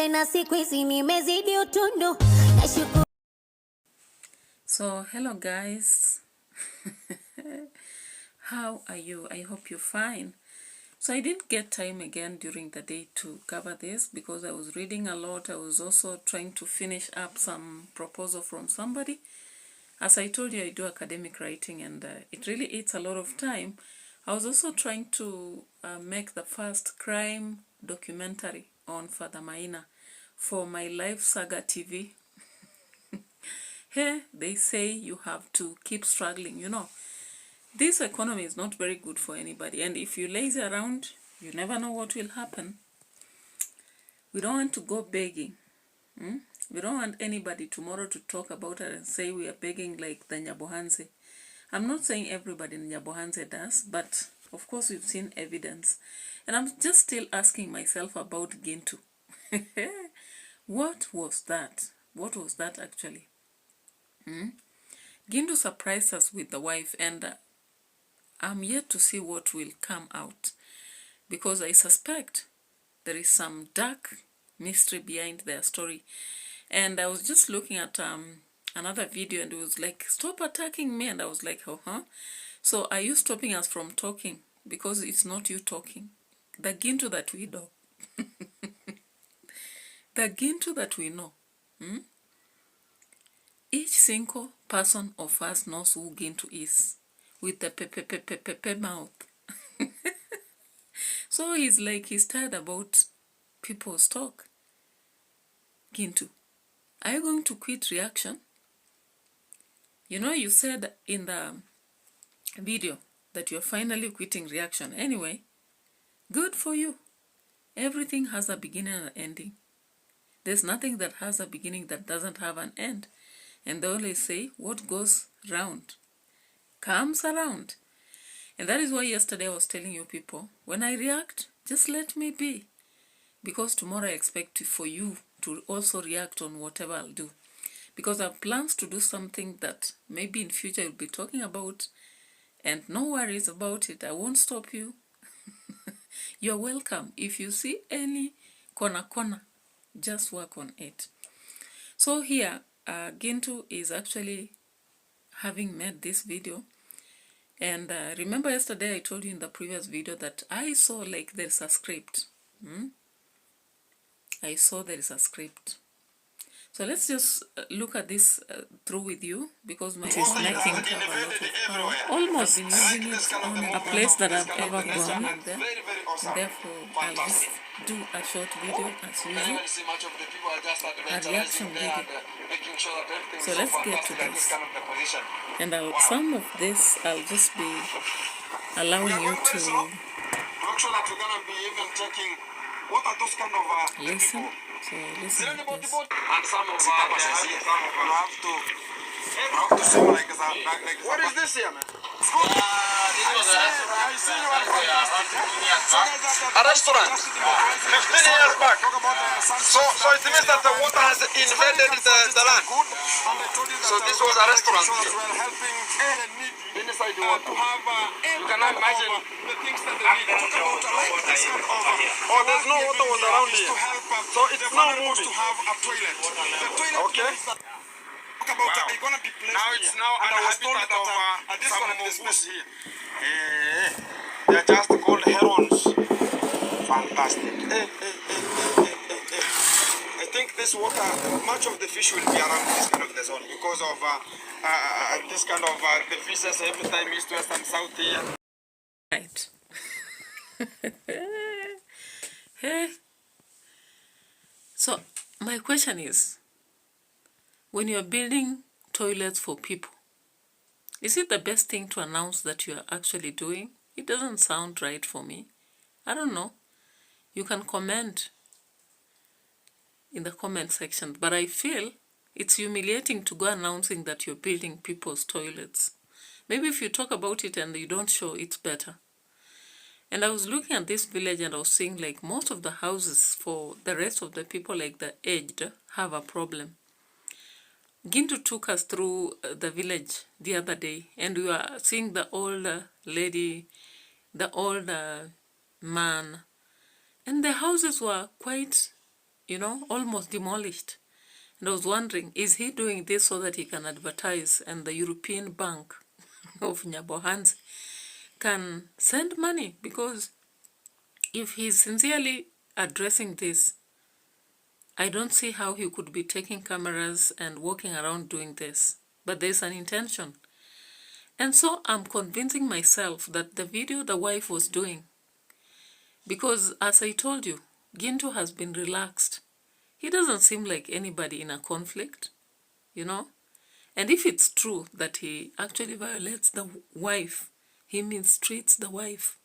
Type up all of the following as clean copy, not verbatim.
tena siku hizi nimezidi utundu. Nashukuru. So hello guys. How are you? I hope you're fine. So I didn't get time again during the day to cover this because I was reading a lot. I was also trying to finish up some proposal from somebody. As I told you, I do academic writing and it really eats a lot of time. I was also trying to make the first crime documentary on Father Maina for my Life Saga TV. Here, they say you have to keep struggling, you know. This economy is not very good for anybody. And if you lazy around, you never know what will happen. We don't want to go begging. We don't want anybody tomorrow to talk about it and say we are begging like the Nyabohanse. I'm not saying everybody in Nyabohanse does, but of course we've seen evidence. And I'm just still asking myself about Gintu. What was that? What was that actually? Gintu surprised us with the wife, and I'm yet to see what will come out, because I suspect there is some dark mystery behind their story. And I was just looking at another video, and it was like, stop attacking me, and I was like, oh, huh? So are you stopping us from talking? Because it's not you talking. The Gintu that we know. The Gintu that we know. Each single person of us knows who Gintu is, with the pepe mouth. So he's like, he's tired about people's talk. Gintu, are you going to quit reaction? You know, you said in the video that you're finally quitting reaction. Anyway, good for you. Everything has a beginning and an ending. There's nothing that has a beginning that doesn't have an end. And they always say, what goes round comes around. And that is why yesterday I was telling you people, when I react, just let me be. Because tomorrow I expect for you to also react on whatever I'll do. Because I have plans to do something that maybe in future you'll be talking about. And no worries about it. I won't stop you. You're welcome. If you see any corner, just work on it. So here, Gintu is actually having made this video. And remember yesterday I told you in the previous video that I saw like there's a script. I saw there is a script. So let's just look at this through with you, because my is making almost been using it on a place that I've ever gone, and therefore I'll just do a short video as usual, a reaction video. So let's get to this, and some of this I'll just be allowing you to listen. So listen to this. And some of our you have to sing like what is this here, man? A restaurant. 15 years back. So it means that the water has invaded the land. So this was a restaurant here. Inside the water. You cannot imagine the things that they need. Oh, there's no water was around here. So it's now moving. Okay. Now it's now an habitat of some mongoose here. They're just called herons. Fantastic. I think this water, much of the fish will be around this kind of the zone because of this kind of the fishes every time east, west, and south here. Right. Hey. So my question is, when you're building toilets for people, is it the best thing to announce that you are actually doing? It doesn't sound right for me. I don't know. You can comment in the comment section, but I feel it's humiliating to go announcing that you're building people's toilets. Maybe if you talk about it and you don't show, it's better. And I was looking at this village and I was seeing like most of the houses for the rest of the people, like the aged, have a problem. Gintu took us through the village the other day, and we were seeing the older lady, the older man, and the houses were quite you know, almost demolished. And I was wondering, is he doing this so that he can advertise and the European Bank of Nyabohansi can send money? Because if he's sincerely addressing this, I don't see how he could be taking cameras and walking around doing this. But there's an intention. And so I'm convincing myself that the video the wife was doing, because as I told you, Gintu has been relaxed. He doesn't seem like anybody in a conflict, you know. And if it's true that he actually violates the wife, he mistreats the wife.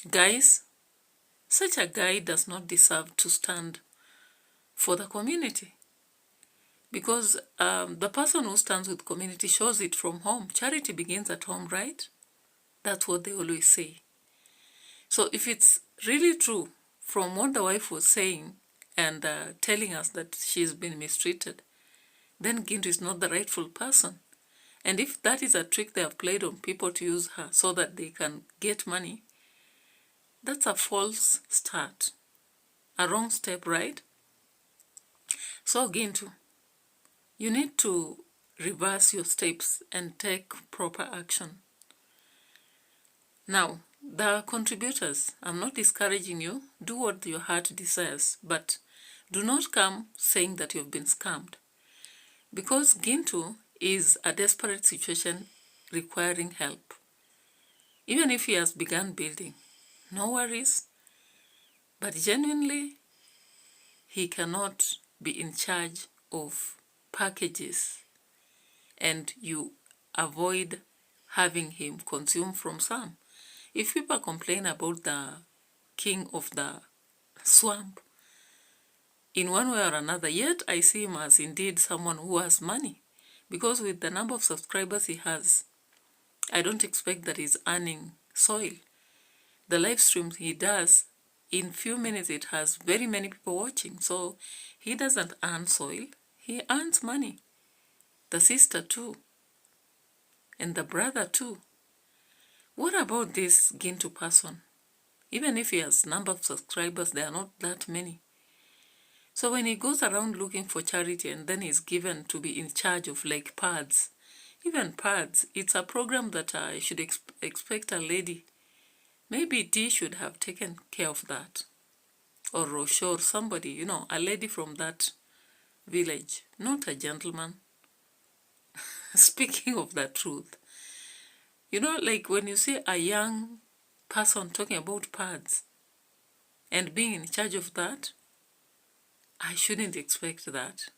Guys, such a guy does not deserve to stand for the community. Because the person who stands with community shows it from home. Charity begins at home, right? That's what they always say. So if it's really true from what the wife was saying and telling us that she's been mistreated, then Gintu is not the rightful person. And if that is a trick they have played on people to use her so that they can get money, that's a false start. A wrong step, right? So Gintu, you need to reverse your steps and take proper action. Now, the contributors, I'm not discouraging you. Do what your heart desires, but do not come saying that you've been scammed. Because Gintu is a desperate situation requiring help. Even if he has begun building, no worries. But genuinely, he cannot be in charge of packages and you avoid having him consume from some. If people complain about the king of the swamp, in one way or another, yet I see him as indeed someone who has money. Because with the number of subscribers he has, I don't expect that he's earning soil. The live streams he does, in few minutes it has very many people watching. So he doesn't earn soil, he earns money. The sister too. And the brother too. What about this Gintu person? Even if he has number of subscribers, they are not that many. So when he goes around looking for charity and then he's given to be in charge of like pads, even pads, it's a program that I should expect a lady. Maybe Dee should have taken care of that. Or Rosho or somebody, you know, a lady from that village, not a gentleman. Speaking of the truth, you know, like when you see a young person talking about pads and being in charge of that, I shouldn't expect that.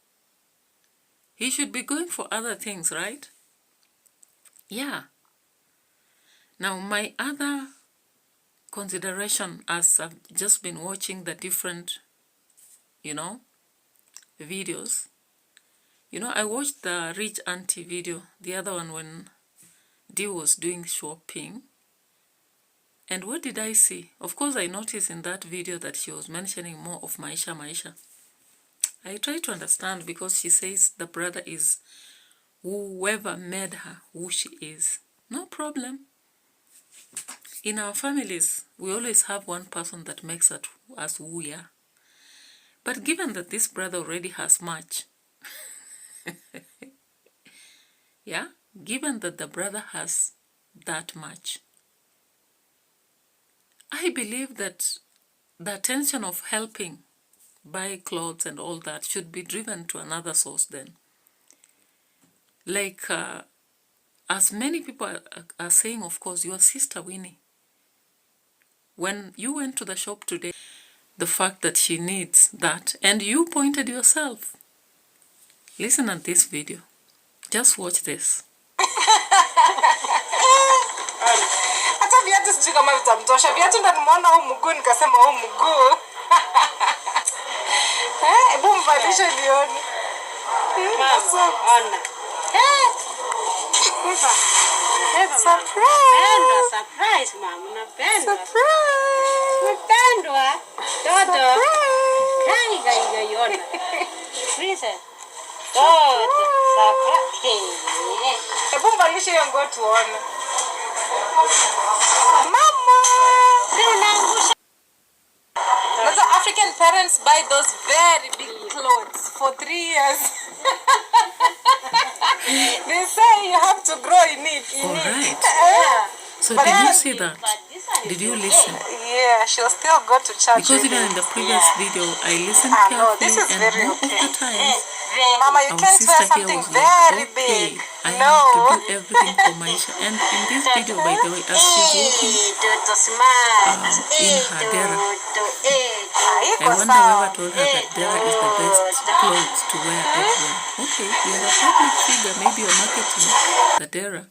He should be going for other things, right? Yeah. Now, my other consideration, as I've just been watching the different, you know, videos. You know, I watched the rich auntie video, the other one when Dee was doing shopping. And what did I see? Of course, I noticed in that video that she was mentioning more of Maisha. I try to understand because she says the brother is whoever made her who she is. No problem. In our families, we always have one person that makes us who we are. But given that this brother already has much, yeah, given that the brother has that much, I believe that the attention of helping buy clothes and all that should be driven to another source then. Like, as many people are saying, of course, your sister Winnie, when you went to the shop today, the fact that she needs that, and you pointed yourself. Listen at this video. Just watch this. Hata viatu sijui kama vitamtosha. Viatu ndo nimeona huu mguu nikasema huu mguu. Hebu mvalishe lioni. Ona. Surprise, mama. Unapendwa. Unapendwa. Toto. Gai ona. Princess. Toto. Surprise. Hebu mvalishe hiyo nguo tuone. Mama. That's an African parents buy those very big clothes for 3 years. They say you have to grow in it. All right. Yeah. So But did you then- see that? Did you listen? Yeah, she'll still go to church. Because even every- in the previous video, I listened Ah, no, carefully, this is and very more of okay. the times, Mama, you our can't wear sister here something was very like, big. okay, I No. have to do everything for Maisha. And in this video, by the way, as she's walking in her dera, I wonder whoever told her that dera is the best clothes to wear everywhere. Okay, you are a public figure, maybe you're marketing the dera.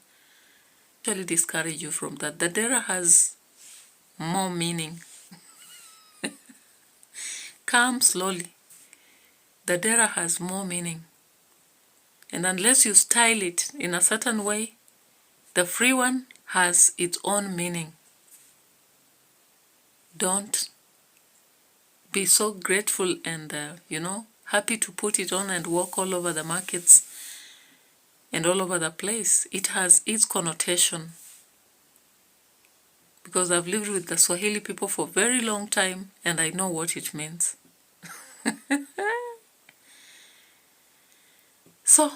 Actually discourage you from that. The dera has more meaning. Come slowly. The dera has more meaning. And unless you style it in a certain way, the free one has its own meaning. Don't be so grateful and, happy to put it on and walk all over the markets and all over the place. It has its connotation. Because I've lived with the Swahili people for a very long time and I know what it means. So,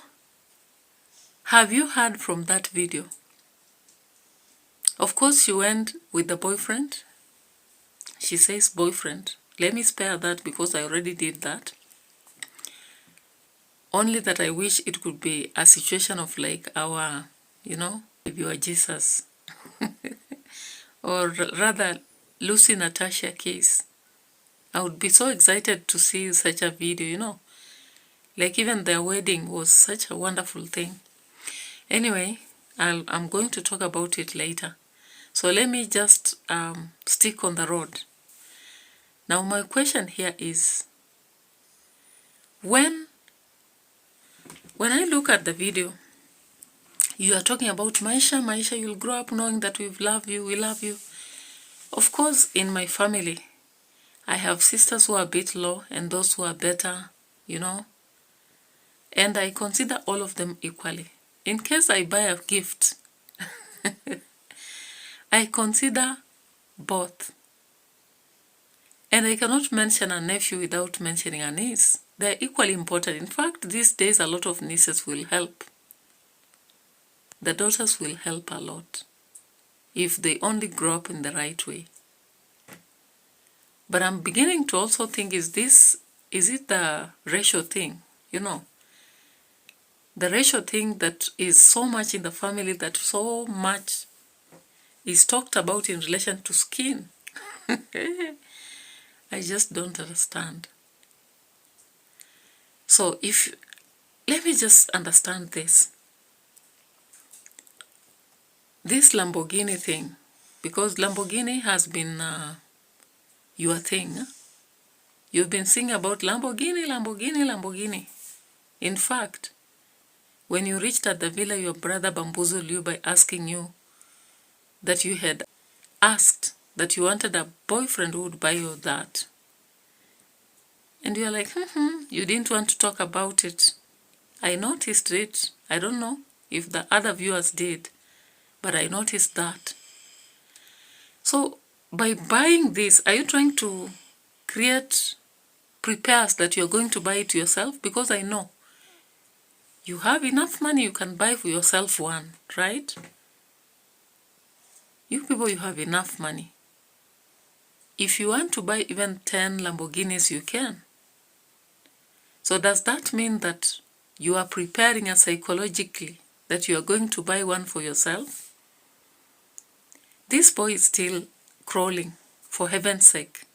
have you heard from that video? Of course, she went with the boyfriend. She says boyfriend. Let me spare that because I already did that. Only that I wish it could be a situation of like our, if you are Jesus. Or rather, Lucy Natasha case. I would be so excited to see such a video, Like even their wedding was such a wonderful thing. Anyway, I'm going to talk about it later. So let me just stick on the road. Now my question here is, when I look at the video, you are talking about Maisha, you'll grow up knowing that we love you. Of course, in my family, I have sisters who are a bit low and those who are better, And I consider all of them equally. In case I buy a gift, I consider both. And I cannot mention a nephew without mentioning a niece. They're equally important. In fact, these days a lot of nieces will help. The daughters will help a lot if they only grow up in the right way. But I'm beginning to also think, is it the ratio thing? The ratio thing that is so much in the family, that so much is talked about in relation to skin. I just don't understand. So let me just understand this. This Lamborghini thing, because Lamborghini has been your thing. You've been singing about Lamborghini. In fact, when you reached at the villa, your brother bamboozled you by asking you that you had asked that you wanted a boyfriend who would buy you that. And you're like, you didn't want to talk about it. I noticed it. I don't know if the other viewers did, but I noticed that. So by buying this, are you trying to prepare us that you're going to buy it yourself? Because I know you have enough money, you can buy for yourself one, right? You people, you have enough money. If you want to buy even 10 Lamborghinis, you can. So does that mean that you are preparing us psychologically that you are going to buy one for yourself? This boy is still crawling, for heaven's sake.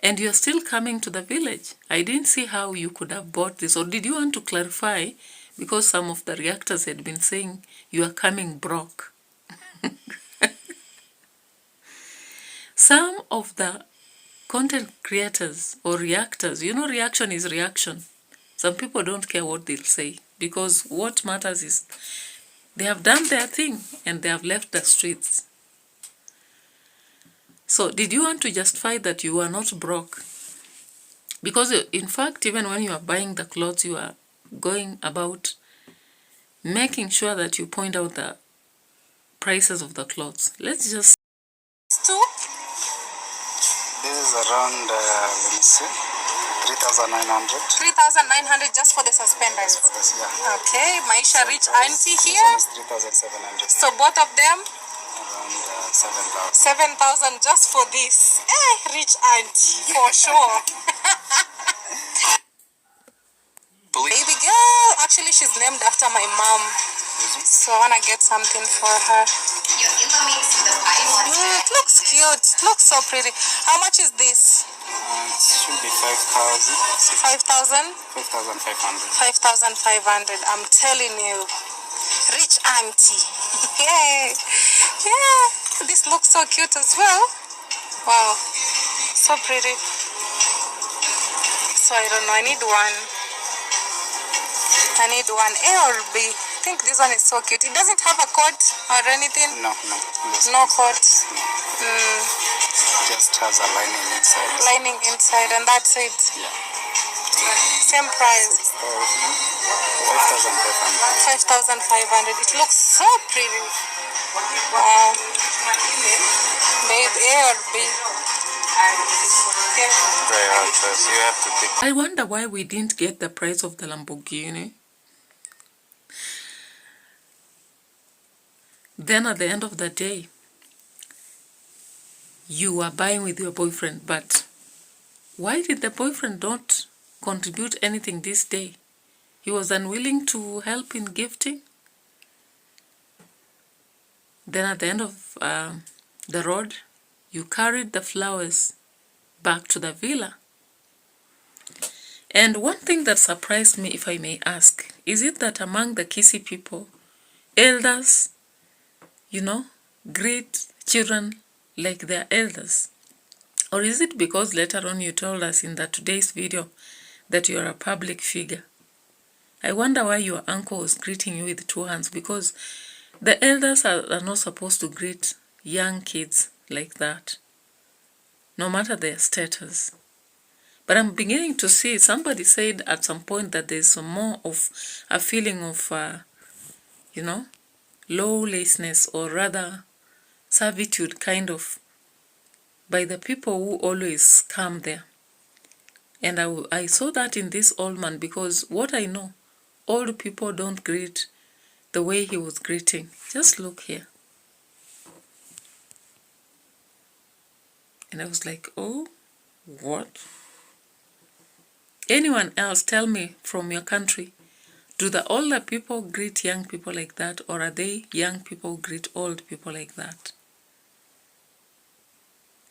And you are still coming to the village. I didn't see how you could have bought this. Or did you want to clarify? Because some of the reactors had been saying you are coming broke. Some of the content creators or reactors, reaction is reaction. Some people don't care what they'll say, because what matters is they have done their thing and they have left the streets. So did you want to justify that you are not broke? Because in fact, even when you are buying the clothes, you are going about making sure that you point out the prices of the clothes. Let's just... This is around, let me see, 3,900. 3,900 just for the suspenders. For this, yeah. Okay, Maisha Rich Auntie This here. one is 3,700. So both of them, Around 7,000. 7,000 just for this. Rich Auntie, for sure. Baby girl, actually she's named after my mom. So I wanna get something for her. It looks cute. It looks so pretty. How much is this? It should be 5,000. 5,000? 5,500. 5,500. I'm telling you. Rich Auntie. Yeah. Yeah. This looks so cute as well. Wow. So pretty. So I don't know. I need one. A or B. I think this one is so cute. It doesn't have a coat or anything. No. No coat. Just has a lining inside. Lining inside, and that's it. Yeah. Same price. 5,500. 5,500. It looks so pretty. Wow. Babe, A or B? Very hard choice. You have to pick. I wonder why we didn't get the price of the Lamborghini. Then at the end of the day, you are buying with your boyfriend, but why did the boyfriend not contribute anything this day? He was unwilling to help in gifting. Then at the end of the road, you carried the flowers back to the villa. And one thing that surprised me, if I may ask, is it that among the Kisi people, elders, greet children like their elders? Or is it because later on you told us in today's video that you are a public figure? I wonder why your uncle was greeting you with two hands, because the elders are not supposed to greet young kids like that, no matter their status. But I'm beginning to see, somebody said at some point that there's more of a feeling of, lawlessness, or rather servitude kind of, by the people who always come there. And I saw that in this old man, because what I know, old people don't greet the way he was greeting. Just look here. And I was like, oh, what? Anyone else, tell me from your country, do the older people greet young people like that, or are they young people greet old people like that?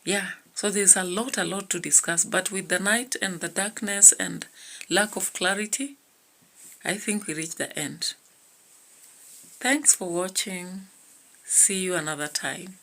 Yeah, so there's a lot to discuss, but with the night and the darkness and lack of clarity, I think we reached the end. Thanks for watching. See you another time.